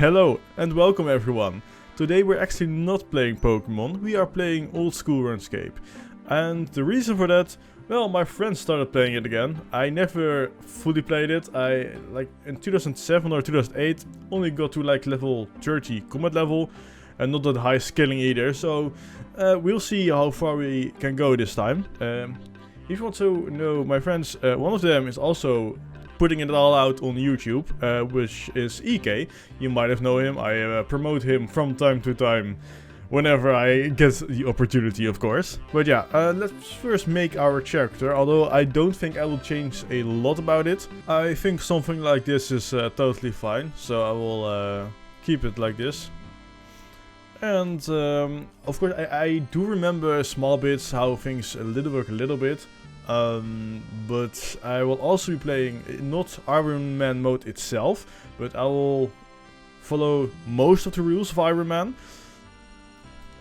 Hello and welcome everyone. Today we're actually not playing Pokémon, we are playing old school Runescape. And the reason for that, well, my friends started playing it again. I never fully played it. I, like, in 2007 or 2008, only got to like level 30 combat level. And not that high skilling either, so we'll see how far we can go this time. If you want to know my friends, one of them is also putting it all out on YouTube, which is EK. You might have known him. I promote him from time to time whenever I get the opportunity, of course. But yeah, let's first make our character, although I don't think I will change a lot about it. I think something like this is totally fine, so I will keep it like this. And of course I do remember small bits how things work a little bit. But I will also be playing not Iron Man mode itself, but I will follow most of the rules of Iron Man.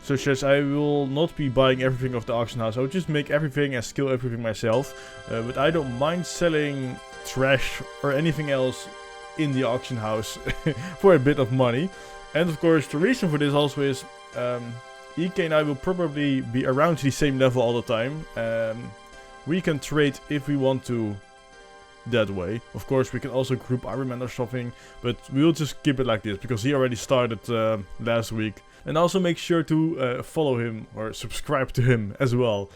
Such as I will not be buying everything off the auction house. I will just make everything and skill everything myself. But I don't mind selling trash or anything else in the auction house for a bit of money. And of course the reason for this also is EK and I will probably be around the same level all the time. We can trade if we want to that way. Of course we can also group Iron Man or something, but we'll just keep it like this because he already started last week. And also make sure to follow him or subscribe to him as well.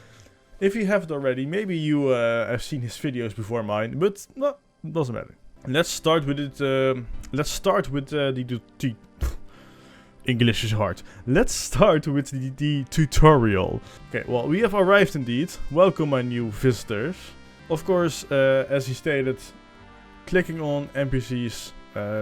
If you haven't already, maybe you have seen his videos before mine, but no, doesn't matter. Let's start with it. Let's start with the English is hard. Let's start with the tutorial. Okay, well, we have arrived indeed. Welcome my new visitors. Of course, as he stated, clicking on NPCs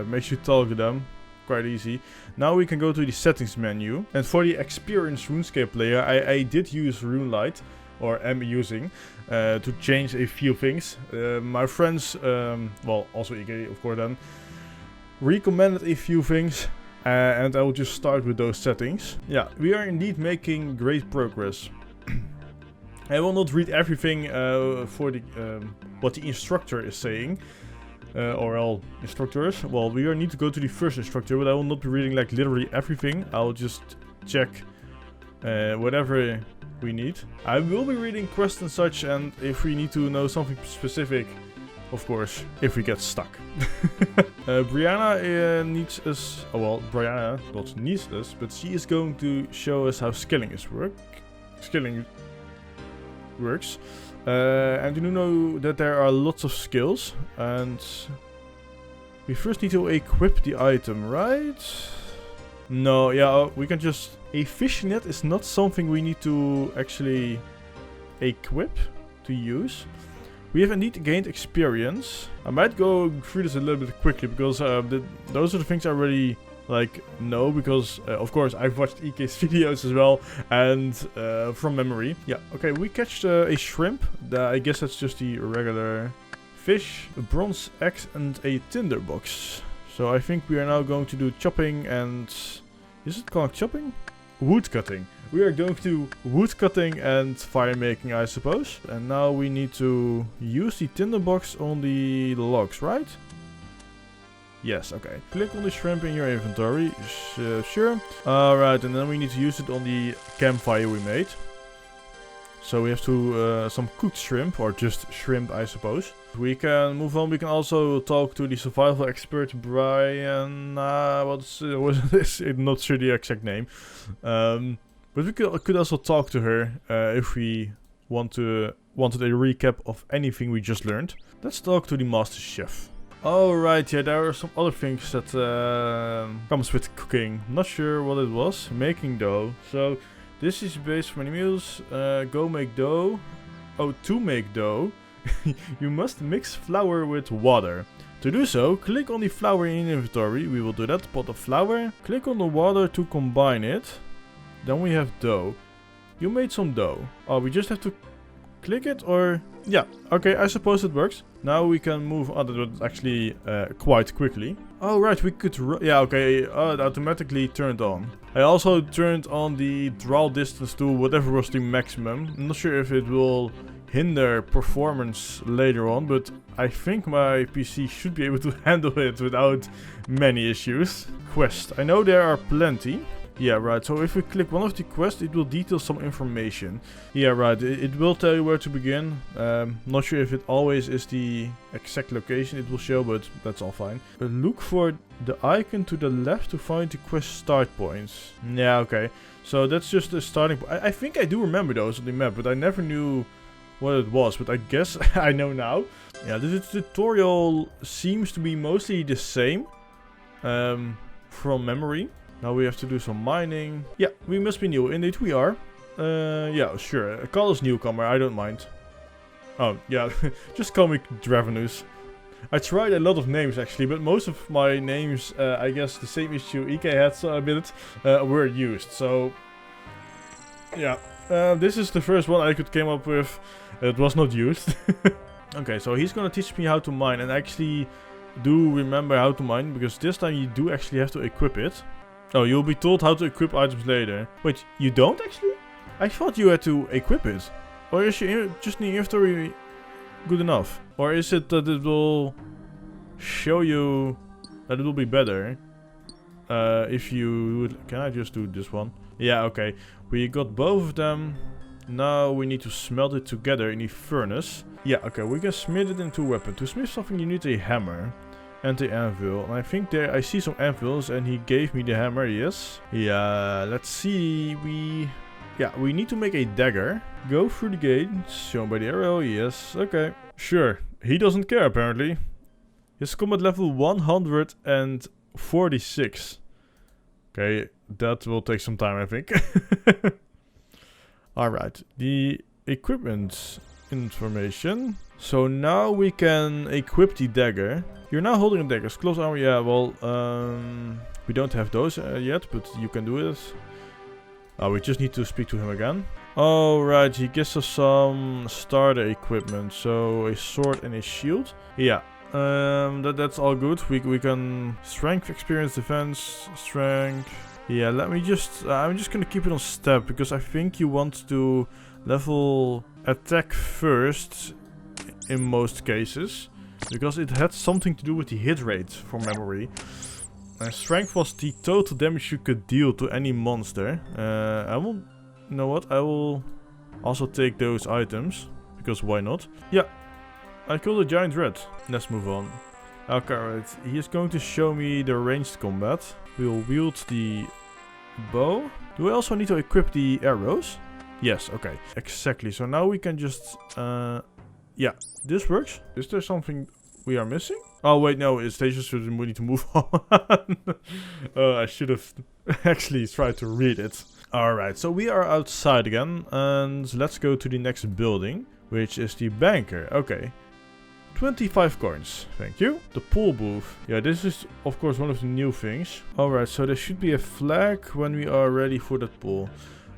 makes you talk to them. Quite easy. Now we can go to the settings menu. And for the experienced RuneScape player, I did use RuneLite, or am using, to change a few things. My friends, well, also EK, of course then, recommended a few things. And I will just start with those settings. Yeah, we are indeed making great progress. I will not read everything for the what the instructor is saying. Or all instructors. Well, we need to go to the first instructor, but I will not be reading like literally everything. I'll just check whatever we need. I will be reading quests and such, and if we need to know something specific, of course, if we get stuck. Brianna needs us. Oh well, Brianna not needs us, but she is going to show us how skilling works. And you know that there are lots of skills, and we first need to equip the item, right? No, yeah, we can just. A fishing net is not something we need to actually equip to use. We have indeed gained experience. I might go through this a little bit quickly because those are the things I already know, because of course I've watched EK's videos as well, and from memory. Yeah, okay, we catched a shrimp. I guess that's just the regular fish, a bronze axe and a tinderbox. So I think we are now going to do chopping and... Is it called chopping? Wood cutting. We are going to do wood cutting and fire making, I suppose. And now we need to use the tinderbox on the logs, right? Yes, okay. Click on the shrimp in your inventory. Sure. Alright, and then we need to use it on the campfire we made. So we have to some cooked shrimp, or just shrimp, I suppose. We can move on. We can also talk to the survival expert, Brian. What's not sure the exact name. But we could also talk to her if we wanted a recap of anything we just learned. Let's talk to the master chef. Alright, yeah, there are some other things that comes with cooking. Not sure what it was. Making dough. So this is based for many meals. Go make dough. Oh, to make dough, you must mix flour with water. To do so, click on the flour in inventory. We will do that. Pot of flour. Click on the water to combine it. Then we have dough. You made some dough. Oh, we just have to click it, or... Yeah, okay, I suppose it works. Now we can move on. That was actually quite quickly. Oh, right, we could... Yeah, okay, it automatically turned on. I also turned on the draw distance to whatever was the maximum. I'm not sure if it will hinder performance later on, but I think my PC should be able to handle it without many issues. Quest. I know there are plenty. Yeah, right. So if we click one of the quests, it will detail some information. Yeah, right. It will tell you where to begin. Not sure if it always is the exact location it will show, but that's all fine. Look for the icon to the left to find the quest start points. Yeah, okay. So that's just the starting point. I think I do remember those on the map, but I never knew what it was. But I guess I know now. Yeah, this tutorial seems to be mostly the same from memory. Now we have to do some mining. Yeah, we must be new. Indeed, we are. Yeah, sure. Call us newcomer. I don't mind. Oh, yeah. Just call me Dravenus. I tried a lot of names, actually, but most of my names, I guess the same issue EK had a bit, were used. So, yeah. This is the first one I could come up with. It was not used. Okay, so he's gonna teach me how to mine. And actually do remember how to mine, because this time you do actually have to equip it. Oh, you'll be told how to equip items later. Wait, you don't actually? I thought you had to equip it. Or is your just the inventory good enough? Or is it that it will show you that it will be better if you... Can I just do this one? Yeah, okay. We got both of them. Now we need to smelt it together in the furnace. Yeah, okay. We can smith it into a weapon. To smith something you need a hammer. And the anvil. And I think there I see some anvils and he gave me the hammer, yes. Yeah, let's see. We need to make a dagger. Go through the gate. Shown by the arrow, yes. Okay. Sure. He doesn't care apparently. His combat level 146. Okay, that will take some time I think. Alright, the equipment information. So now we can equip the dagger. You're now holding a dagger. Close armor, yeah, well, we don't have those yet, but you can do it. We just need to speak to him again. Alright, he gives us some starter equipment. So a sword and a shield. Yeah, that's all good. We can strength, experience, defense, strength. Yeah, let me just... I'm just gonna keep it on step, because I think you want to level attack first in most cases. Because it had something to do with the hit rate from memory. And strength was the total damage you could deal to any monster. You know what? I will also take those items. Because why not? Yeah. I killed a giant rat. Let's move on. Okay, right. He is going to show me the ranged combat. We'll wield the bow. Do I also need to equip the arrows? Yes, okay. Exactly. So now we can just... yeah, this works. Is there something we are missing? Oh, wait, no. It's just we need to move on. I should have actually tried to read it. Alright, so we are outside again. And let's go to the next building, which is the banker. Okay. 25 coins, thank you. The pool booth. Yeah, this is of course one of the new things. Alright, so there should be a flag when we are ready for that pool.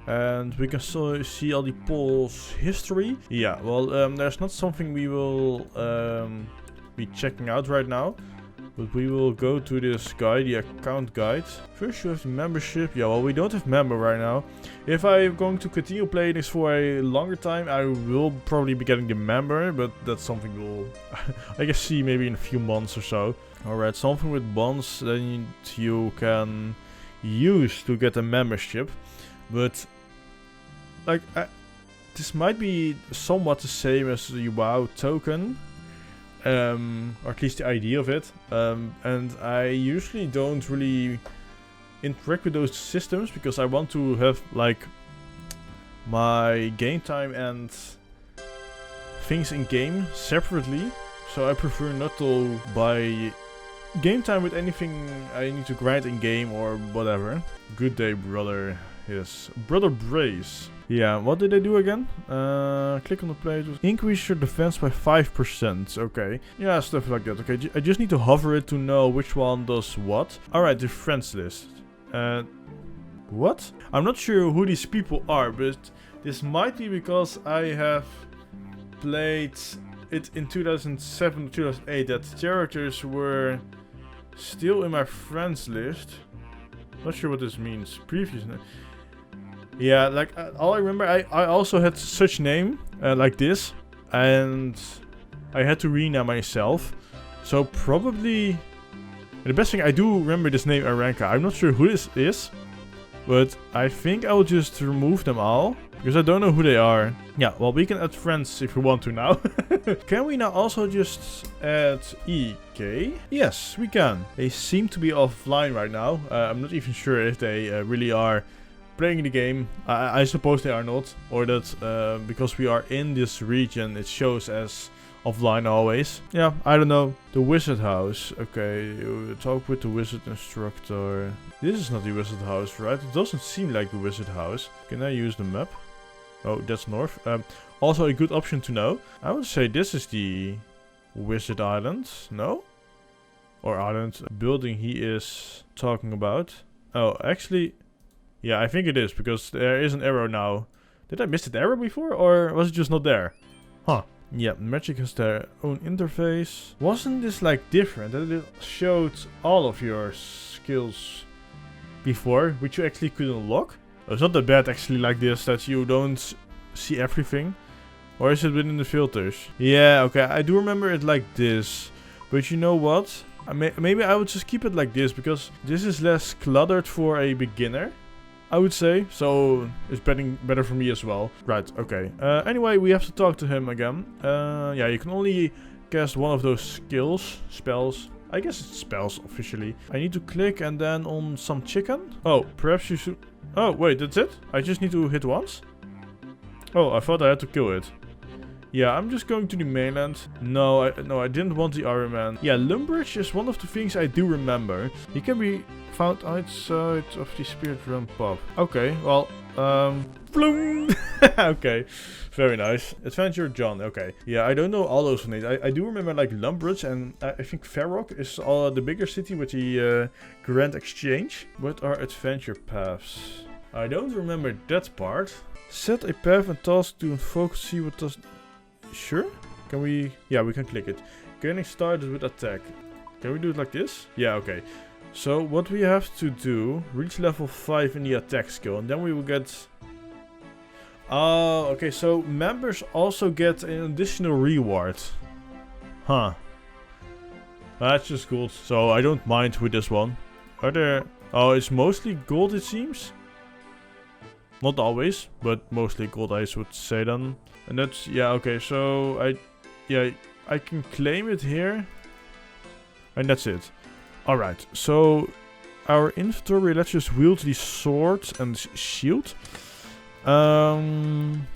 And we can still see all the pool's history. Yeah, well, there's not something we will be checking out right now. But we will go to this guide, the account guide. First you have the membership. Yeah, well, we don't have member right now. If I'm going to continue playing this for a longer time, I will probably be getting the member. But that's something we'll, I guess, see maybe in a few months or so. Alright, something with bonds that you can use to get a membership. But, like, this might be somewhat the same as the WoW token. Or at least the idea of it. And I usually don't really interact with those systems because I want to have like my game time and things in game separately. So I prefer not to buy game time with anything I need to grind in game or whatever. Good day, brother. Yes, Brother Brace. Yeah, what did I do again? Click on the plate. Increase your defense by 5%. Okay. Yeah, stuff like that. Okay, I just need to hover it to know which one does what. Alright, the friends list. What? I'm not sure who these people are, but this might be because I have played it in 2007, 2008, that characters were still in my friends list. Not sure what this means. Previously. Yeah, like, all I remember, I also had such name, like this, and I had to rename myself. So probably... The best thing, I do remember this name Aranka. I'm not sure who this is. But I think I will just remove them all. Because I don't know who they are. Yeah, well, we can add friends if we want to now. Can we now also just add EK? Yes, we can. They seem to be offline right now. I'm not even sure if they really are playing the game. I suppose they are not. Or that because we are in this region, it shows as offline always. Yeah, I don't know. The wizard house. Okay, talk with the wizard instructor. This is not the wizard house, right? It doesn't seem like the wizard house. Can I use the map? Oh, that's north. Also a good option to know. I would say this is the wizard island. No? Or island building he is talking about. Oh, actually... Yeah, I think it is, because there is an arrow now. Did I miss that arrow before, or was it just not there? Huh. Yeah, Magic has their own interface. Wasn't this like different? That it showed all of your skills before, which you actually could unlock? Oh, it's not that bad actually like this, that you don't see everything. Or is it within the filters? Yeah, okay, I do remember it like this. But you know what? Maybe I would just keep it like this, because this is less cluttered for a beginner, I would say. So it's better for me as well. Right, okay. Anyway, we have to talk to him again. Yeah, you can only cast one of those spells. I guess it's spells officially. I need to click and then on some chicken. Oh, perhaps you should... Oh, wait, that's it? I just need to hit once? Oh, I thought I had to kill it. Yeah, I'm just going to the mainland. No, I didn't want the Iron Man. Yeah, Lumbridge is one of the things I do remember. He can be found outside of the Spirit Realm pub. Okay, well, bloom! Okay, very nice. Adventure John, okay. Yeah, I don't know all those names. I do remember like Lumbridge, and I think Farrock is the bigger city with the Grand Exchange. What are adventure paths? I don't remember that part. Set a path and task to focus, see what does... Sure? Can we... Yeah, we can click it. Getting started with attack. Can we do it like this? Yeah, okay. So what we have to do, reach level 5 in the attack skill, and then we will get... Oh, okay, so members also get an additional reward. Huh. That's just gold, so I don't mind with this one. Are there... Oh, it's mostly gold it seems? Not always, but mostly gold I would say then. And that's... Yeah, okay, so I can claim it here. And that's it. Alright, so our inventory, let's just wield the sword and shield. One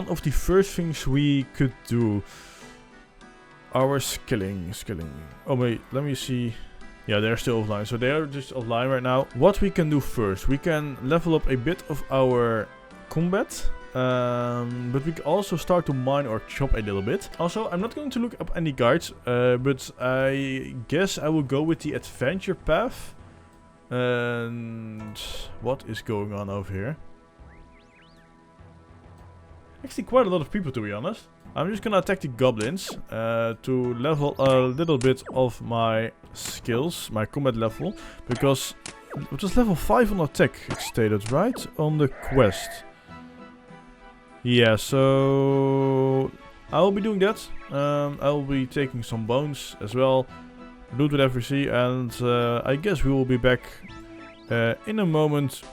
of the first things we could do, our skilling. Oh wait, let me see. Yeah, they're still offline, so they are just offline right now. What we can do first, we can level up a bit of our combat. But we can also start to mine or chop a little bit. Also, I'm not going to look up any guides, but I guess I will go with the adventure path. And what is going on over here? Actually, quite a lot of people, to be honest. I'm just gonna attack the goblins to level a little bit of my skills, my combat level, because it was level 5 on attack, it stated, right? On the quest. Yeah, so I will be doing that. I will be taking some bones as well, loot whatever we see, and I guess we will be back in a moment.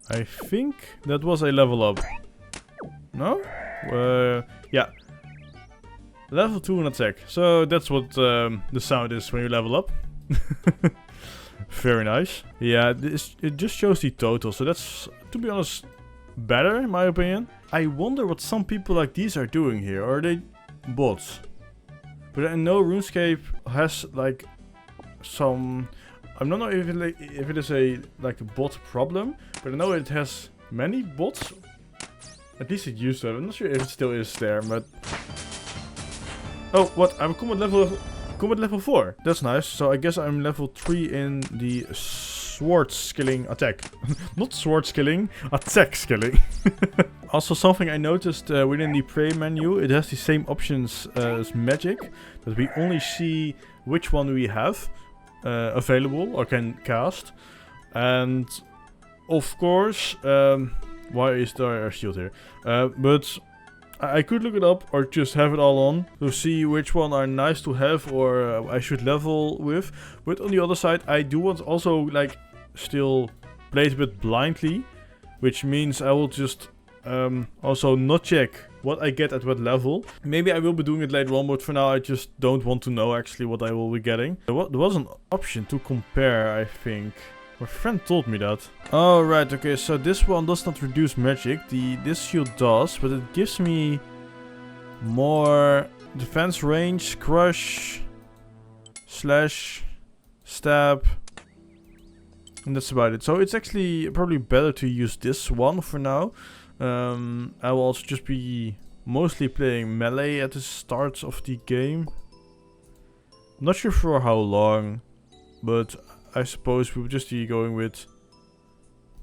I think that was a level up. No? Yeah. Level 2 in attack. So that's what the sound is when you level up. Very nice. Yeah, it just shows the total. So that's, to be honest, better in my opinion. I wonder what some people like these are doing here. Are they bots? But I know RuneScape has like some... I don't know if it is a bot problem, but I know it has many bots. At least it used to. I'm not sure if it still is there, but... Oh, what? I'm combat level 4. That's nice. So I guess I'm level 3 in the sword skilling attack. Not sword skilling, attack skilling. Also something I noticed within the prey menu, it has the same options as magic. That we only see which one we have available or can cast. And of course... why is there a shield here? But I could look it up or just have it all on to see which one are nice to have or I should level with. But on the other side, I do want also like still play it a bit blindly, which means I will just also not check what I get at what level. Maybe I will be doing it later on, but for now I just don't want to know actually what I will be getting. There was an option to compare, I think. My friend told me that. Oh, right, okay, so this one does not reduce magic. This shield does, but it gives me more defense range, crush, slash, stab. And that's about it. So it's actually probably better to use this one for now. I will also just be mostly playing melee at the start of the game. Not sure for how long, but I suppose we'll just be going with...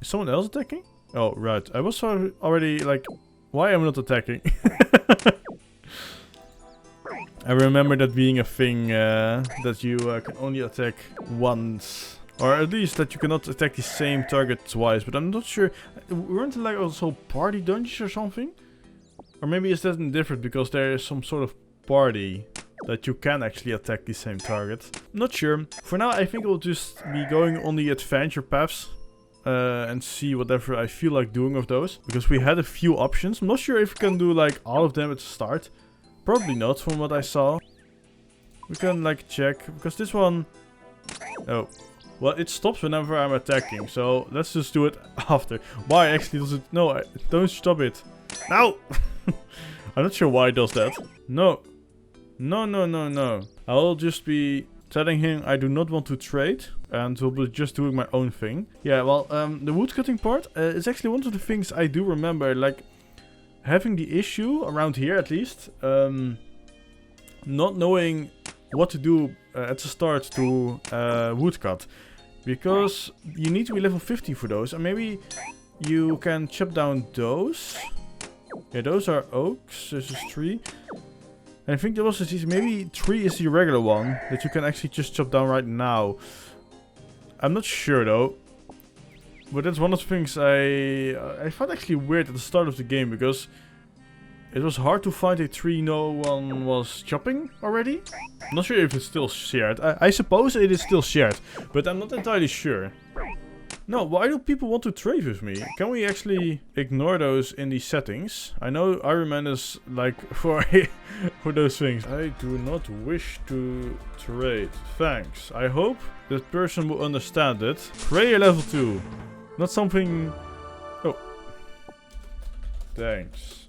Is someone else attacking? Oh, right. I was already like... Why am I not attacking? I remember that being a thing that you can only attack once. Or at least that you cannot attack the same target twice. But I'm not sure. Weren't there like also party dungeons or something? Or maybe is that different because there is some sort of party that you can actually attack the same target. Not sure. For now, I think I'll just be going on the adventure paths and see whatever I feel like doing of those. Because we had a few options. I'm not sure if we can do like all of them at the start. Probably not from what I saw. We can like check. Because this one... Oh. Well, it stops whenever I'm attacking. So let's just do it after. Why actually does it... No, don't stop it. No! I'm not sure why it does that. No. No, no, no, no. I'll just be telling him I do not want to trade. And we'll be just doing my own thing. Yeah, well, the woodcutting part is actually one of the things I do remember. Like, having the issue, around here at least, not knowing what to do at the start to woodcut. Because you need to be level 50 for those. And maybe you can chop down those. Yeah, those are oaks. This is 3. And I think there was maybe 3 is the regular one that you can actually just chop down right now. I'm not sure though. But that's one of the things I found actually weird at the start of the game, because it was hard to find a tree no one was chopping already. I'm not sure if it's still shared. I suppose it is still shared, but I'm not entirely sure. No, why do people want to trade with me? Can we actually ignore those in the settings? I know Iron Man is like for those things. I do not wish to trade. Thanks. I hope that person will understand it. Prayer level 2. Not something... Oh. Thanks.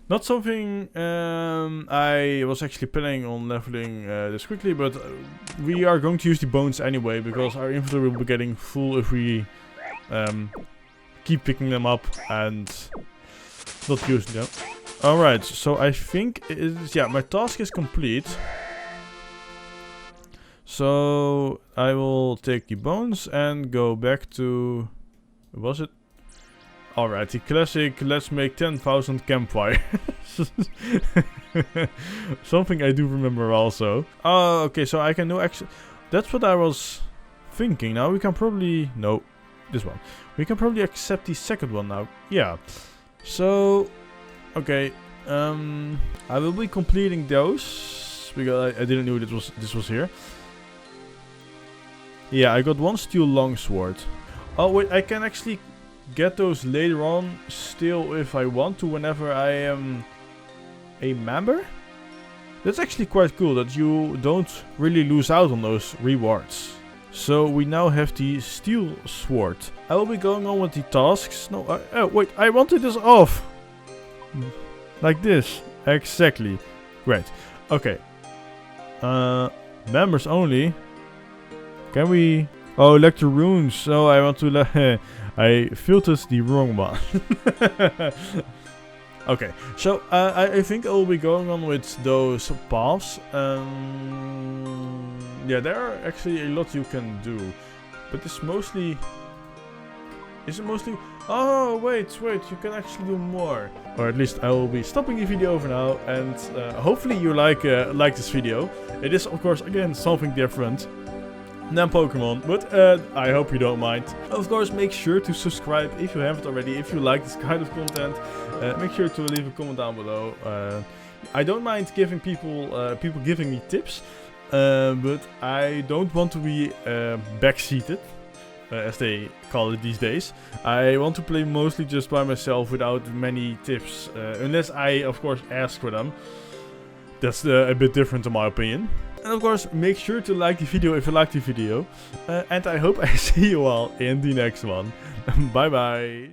Not something I was actually planning on leveling this quickly, but we are going to use the bones anyway, because our inventory will be getting full if we keep picking them up and not using them. Alright, so I think it is, yeah, my task is complete. So I will take the bones and go back to... What was it? Alright, the classic, let's make 10,000 campfires. Something I do remember also. Oh, okay, so I can do actually... That's what I was thinking. Now we can probably... No, this one. We can probably accept the second one now. Yeah. So, okay. I will be completing those, because I didn't know this was here. Yeah, I got 1 steel longsword. Oh, wait, I can actually... get those later on still if I want to, whenever I am a member. That's actually quite cool that you don't really lose out on those rewards. So we now have the steel sword. I will be going on with the tasks. No, oh wait, I wanted this off. Like this. Exactly. Great. Okay. Members only. Can we... Oh, lecture runes. So I want to... I filtered the wrong one. Okay, so I think I will be going on with those paths. Yeah, there are actually a lot you can do, but it's mostly... Is it mostly... Oh, wait, you can actually do more. Or at least I will be stopping the video for now, and hopefully you like this video. It is, of course, again, something different. than Pokemon, but I hope you don't mind. Of course, make sure to subscribe if you haven't already. If you like this kind of content, make sure to leave a comment down below. I don't mind giving people giving me tips, but I don't want to be backseated, as they call it these days. I want to play mostly just by myself without many tips, unless I, of course, ask for them. That's a bit different in my opinion. And of course, make sure to like the video if you like the video. And I hope I see you all in the next one. Bye bye.